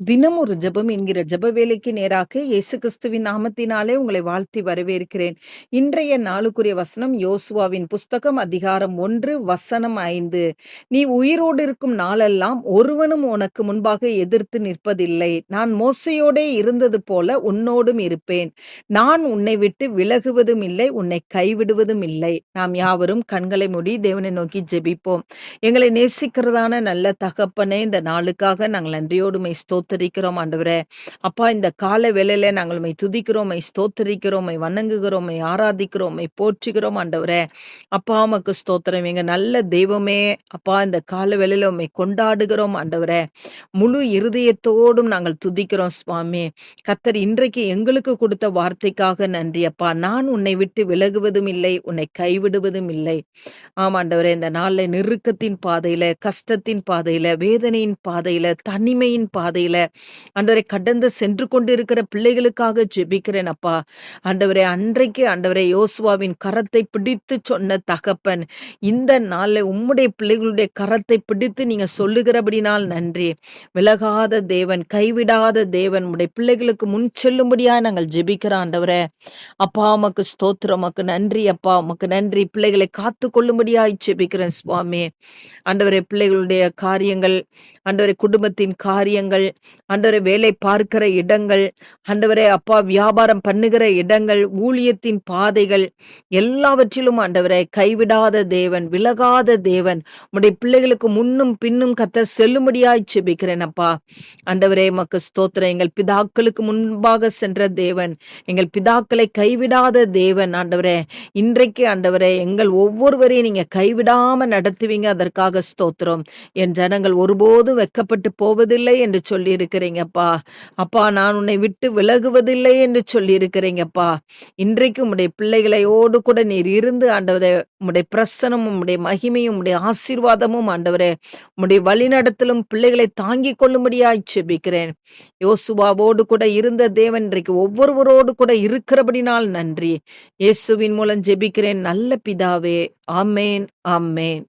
தினம் ஒரு ஜெபம் என்கிற ஜெப வேலைக்கு நேராக இயேசு கிறிஸ்துவின் நாமத்தினாலே உங்களை வாழ்த்தி வரவேற்கிறேன். இன்றைய நாளுக்குரிய வசனம் யோசுவாவின் புஸ்தகம் அதிகாரம் 1 வசனம் 5. நீ உயிரோடு இருக்கும் நாளெல்லாம் ஒருவனும் உனக்கு முன்பாக எதிர்த்து நிற்பதில்லை. நான் மோசேயோடே இருந்தது போல உன்னோடும் இருப்பேன். நான் உன்னை விட்டு விலகுவதும் இல்லை, உன்னை கைவிடுவதும் இல்லை. நாம் யாவரும் கண்களை மூடி தேவனை நோக்கி ஜெபிப்போம். எங்களை நேசிக்கிறதான நல்ல தகப்பனே, இந்த நாளுக்காக நாங்கள் நன்றியோடு உம்மை ஸ்தோத்தரிக்கிறோம் ஆண்டவரே. அப்பா, இந்த கால வேளையில நாங்கள் உம்மை துதிக்கிறோம், உம்மை ஸ்தோத்தரிக்கிறோம், உம்மை வணங்குகிறோம், உம்மை ஆராதிக்கிறோம், உம்மை போற்றுகிறோம் ஆண்டவரே. அப்பா, உமக்கு ஸ்தோத்திரம். எங்க நல்ல தெய்வமே, அப்பா, இந்த கால வேளையில உம்மை கொண்டாடுகிறோம் ஆண்டவரே. முழு இருதயத்தோடும் நாங்கள் துதிக்கிறோம் சுவாமி. கர்த்தர் இன்றைக்கு எங்களுக்கு கொடுத்த வார்த்தைக்காக நன்றி அப்பா. நான் உன்னை விட்டு விலகுவதும் இல்லை, உன்னை கைவிடுவதும் இல்லை. ஆமாண்டவரே, இந்த நாள்ல நெருக்கத்தின் பாதையில, கஷ்டத்தின் பாதையில, வேதனையின் பாதையில, தனிமையின் பாதையில ஆண்டவரை கடந்து சென்று கொண்டிருக்கிற பிள்ளைகளுக்காக ஜெபிக்கிறேன் அப்பா. ஆண்டவரே, அன்றைக்கு ஆண்டவரே யோசுவாவின் கரத்தை பிடித்து சொன்ன தகப்பன், இந்த நாள்ல உம்முடைய பிள்ளைகளுடைய கரத்தை பிடித்து நீங்க சொல்லுகிறபடினால் நன்றி. விலகாத தேவன், கைவிடாத தேவன், உம்முடைய பிள்ளைகளுக்கு முன் செல்லும்படியா நாங்கள் ஜெபிக்கிறோம் ஆண்டவரே. அப்பா, உமக்கு ஸ்தோத்திரம், உமக்கு நன்றி அப்பா, உமக்கு நன்றி. பிள்ளைகளை காத்து கொள்ளும்படியாய் ஜெபிக்கிறேன் சுவாமி. ஆண்டவரே, பிள்ளைகளுடைய காரியங்கள், ஆண்டவரே குடும்பத்தின் காரியங்கள், ஆண்டவரே வேலை பார்க்கிற இடங்கள், ஆண்டவரே அப்பா வியாபாரம் பண்ணுகிற இடங்கள், ஊழியத்தின் பாதைகள் எல்லாவற்றிலும் ஆண்டவரே கைவிடாத தேவன், விலகாத தேவன், உம்முடைய பிள்ளைகளுக்கு முன்னும் பின்னும் கர்த்தர் செல்லும்படியாய் ஜெபிக்கிறேன் அப்பா. ஆண்டவரே, உமக்கு ஸ்தோத்திரம். எங்கள் பிதாக்களுக்கு முன்பாக சென்ற தேவன், எங்கள் பிதாக்களை கைவிடாத தேவன் ஆண்டவரே. இன்றைக்கு ஆண்டவரே, எங்கள் ஒவ்வொருவரையும் நீங்க கைவிடாம நடத்துவீங்க, அதற்காக ஸ்தோத்திரம். என் ஜனங்கள் ஒருபோதும் வெட்கப்பட்டு போவதில்லை என்று சொல்லி இருக்கிறீங்கப்பா. அப்பா, நான் உன்னை விட்டு விலகுவதில்லை என்று சொல்லி இருக்கிறீங்கப்பா. இன்றைக்கு உம்முடைய பிள்ளைகளையோடு கூட நீர் இருந்து ஆண்டவரே, உம்முடைய பிரசனமும் உம்முடைய மகிமையும் உம்முடைய ஆசீர்வாதமும் ஆண்டவரே, உம்முடைய வழிநடத்தலும் பிள்ளைகளை தாங்கிக் கொள்ளும்படியாய் ஜெபிக்கிறேன். யோசுவாவோடு கூட இருந்த தேவன் இன்றைக்கு ஒவ்வொருவரோடு கூட இருக்கிறபடினால் நன்றி. இயேசுவின் மூலம் ஜெபிக்கிறேன் நல்ல பிதாவே. ஆமேன், ஆமேன்.